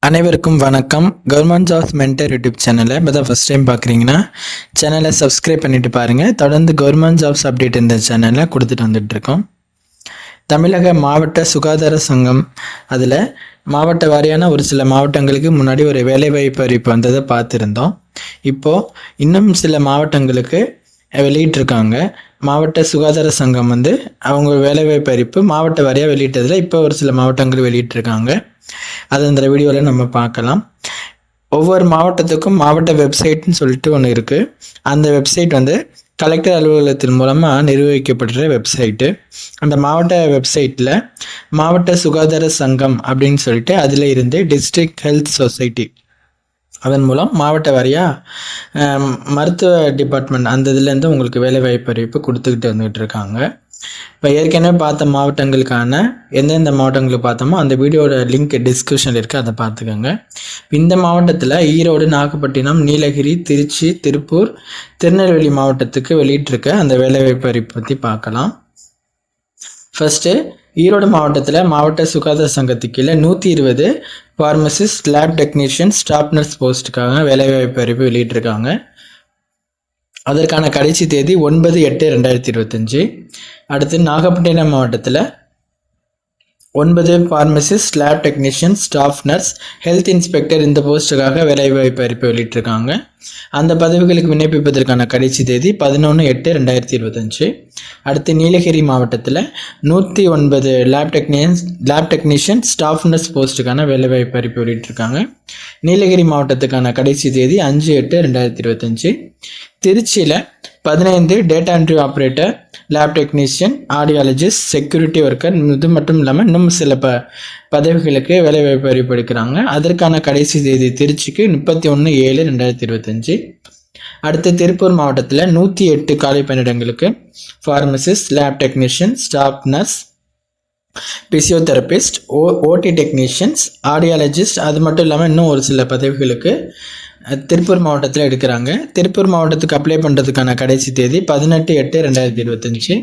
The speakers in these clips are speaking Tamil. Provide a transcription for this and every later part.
அனைவருக்கும் வணக்கம். கவர்மெண்ட் ஜாப்ஸ் மென்டர் யூடியூப் சேனலை இப்போ தான் ஃபஸ்ட் டைம் பார்க்குறீங்கன்னா சேனலை சப்ஸ்கிரைப் பண்ணிட்டு பாருங்கள். தொடர்ந்து கவர்மெண்ட் ஜாப்ஸ் அப்டேட் இந்த சேனலில் கொடுத்துட்டு வந்துட்டுருக்கோம். தமிழக மாவட்ட சுகாதார சங்கம் அதில் மாவட்ட வாரியான ஒரு சில மாவட்டங்களுக்கு முன்னாடி ஒரு வேலைவாய்ப்பு அறிவிப்பு வந்ததை பார்த்துருந்தோம். இப்போது இன்னும் சில மாவட்டங்களுக்கு வெளியிட்டிருக்காங்க. மாவட்ட சுகாதார சங்கம் அவங்க வேலைவாய்ப்பு அறிவிப்பு மாவட்ட வாரியாக வெளியிட்டதில் இப்போ ஒரு சில மாவட்டங்கள் வெளியிட்டிருக்காங்க. அது இந்த வீடியோவில் நம்ம பார்க்கலாம். ஒவ்வொரு மாவட்டத்துக்கும் மாவட்ட வெப்சைட்னு சொல்லிட்டு ஒன்று இருக்குது. அந்த வெப்சைட் கலெக்டர் அலுவலகத்தின் மூலமாக நிர்வகிக்கப்படுற வெப்சைட்டு. அந்த மாவட்ட வெப்சைட்டில் மாவட்ட சுகாதார சங்கம் அப்படின்னு சொல்லிட்டு அதில் இருந்து டிஸ்ட்ரிக்ட் ஹெல்த் சொசைட்டி அதன் மூலம் மாவட்ட வாரியாக மருத்துவ டிபார்ட்மெண்ட் அந்த இதுலேருந்து உங்களுக்கு வேலைவாய்ப்பு அறிவிப்பு கொடுத்துக்கிட்டு வந்துகிட்டு இருக்காங்க. இப்போ ஏற்கனவே பார்த்த மாவட்டங்களுக்கான எந்தெந்த மாவட்டங்களுக்கு பார்த்தோமோ அந்த வீடியோட லிங்க் டிஸ்கிரிப்ஷனில் இருக்குது, அதை பார்த்துக்கோங்க. இந்த மாவட்டத்தில் ஈரோடு, நாகப்பட்டினம், நீலகிரி, திருச்சி, திருப்பூர், திருநெல்வேலி மாவட்டத்துக்கு வெளியிட்டிருக்க அந்த வேலைவாய்ப்பு அறிவிப்பு பற்றி பார்க்கலாம். ஃபஸ்ட்டு ஈரோடு மாவட்டத்தில் மாவட்ட சுகாதார சங்கத்துக்கு கீழே 120 pharmacist, lab technician, staff nurse போஸ்ட்டுக்காக வேலைவாய்ப்பு அறிவிப்பு வெளியிட்டிருக்காங்க. அதற்கான கடைசி தேதி 9/8/2025. அடுத்து நாகப்பட்டினம் மாவட்டத்தில் 9 pharmacist, lab technician, staff nurse, health inspector இந்த போஸ்ட்டுக்காக வேலைவாய்ப்பு அறிவிப்பு வெளியிட்டிருக்காங்க. அந்த பதவிகளுக்கு விண்ணப்பிப்பதற்கான கடைசி தேதி 11/8/2025. அடுத்து நீலகிரி மாவட்டத்தில் 109 லேப் டெக்னீஷியன், ஸ்டாஃப் நர்ஸ் போஸ்ட்டுக்கான வேலைவாய்ப்பு அறிவிப்பு வெளியிட்டிருக்காங்க. நீலகிரி மாவட்டத்துக்கான கடைசி தேதி 5/8/2025. திருச்சியில் 15 data entry operator, lab technician, audiologist, security worker இது மட்டும் இல்லாமல் இன்னும் சில பதவிகளுக்கு வேலைவாய்ப்பு அறிவிப்பு எடுக்கிறாங்க. அதற்கான கடைசி தேதி திருச்சிக்கு 31/7/2025. அடுத்து திருப்பூர் மாவட்டத்தில் 108 காலி பணியிடங்களுக்கு pharmacist, lab technician, staff nurse, physiotherapist, ஓடி டெக்னீஷியன்ஸ், ஆடியாலஜிஸ்ட் அது மட்டும் இல்லாமல் இன்னும் ஒரு சில பதவிகளுக்கு திருப்பூர் மாவட்டத்தில் எடுக்கிறாங்க. திருப்பூர் மாவட்டத்துக்கு அப்ளை பண்ணுறதுக்கான கடைசி தேதி 18/8/2025.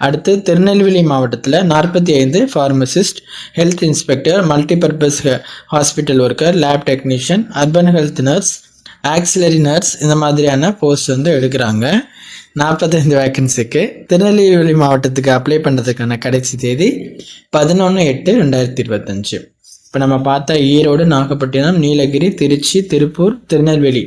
அடுத்து திருநெல்வேலி மாவட்டத்தில் 45 pharmacist, health inspector, multipurpose hospital worker, lab technician, urban health nurse, auxiliary nurse இந்த மாதிரியான போஸ்ட் எடுக்கிறாங்க. 45 வேக்கன்சிக்கு. திருநெல்வேலி மாவட்டத்துக்கு அப்ளை பண்ணுறதுக்கான கடைசி தேதி 11/8/2025. இப்போ நம்ம பார்த்தா ஈரோடு, நாகப்பட்டினம், நீலகிரி, திருச்சி, திருப்பூர், திருநெல்வேலி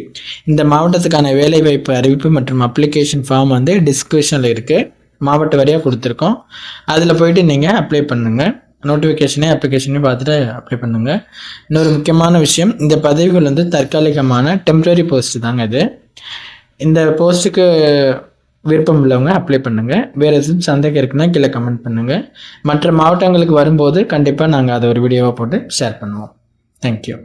இந்த மாவட்டத்துக்கான வேலைவாய்ப்பு அறிவிப்பு மற்றும் அப்ளிகேஷன் ஃபார்ம் டிஸ்கிரிப்ஷனில் இருக்குது. மாவட்ட வாரியாக கொடுத்துருக்கோம். அதில் போயிட்டு நீங்கள் அப்ளை பண்ணுங்கள். அப்ளிகேஷனையும் பார்த்துட்டு அப்ளை பண்ணுங்கள். இன்னொரு முக்கியமான விஷயம், இந்த பதவிகள் தற்காலிகமான டெம்பரரி போஸ்ட்டு தாங்க இது. இந்த போஸ்ட்டுக்கு விருப்பம் உள்ளவங்க அப்ளை பண்ணுங்கள். வேறு எதுவும் சந்தேகம் இருக்குன்னா கீழே கமெண்ட் பண்ணுங்கள். மற்ற மாவட்டங்களுக்கு வரும்போது கண்டிப்பாக நாங்கள் அதை ஒரு வீடியோவாக போட்டு ஷேர் பண்ணுவோம். தேங்க்யூ.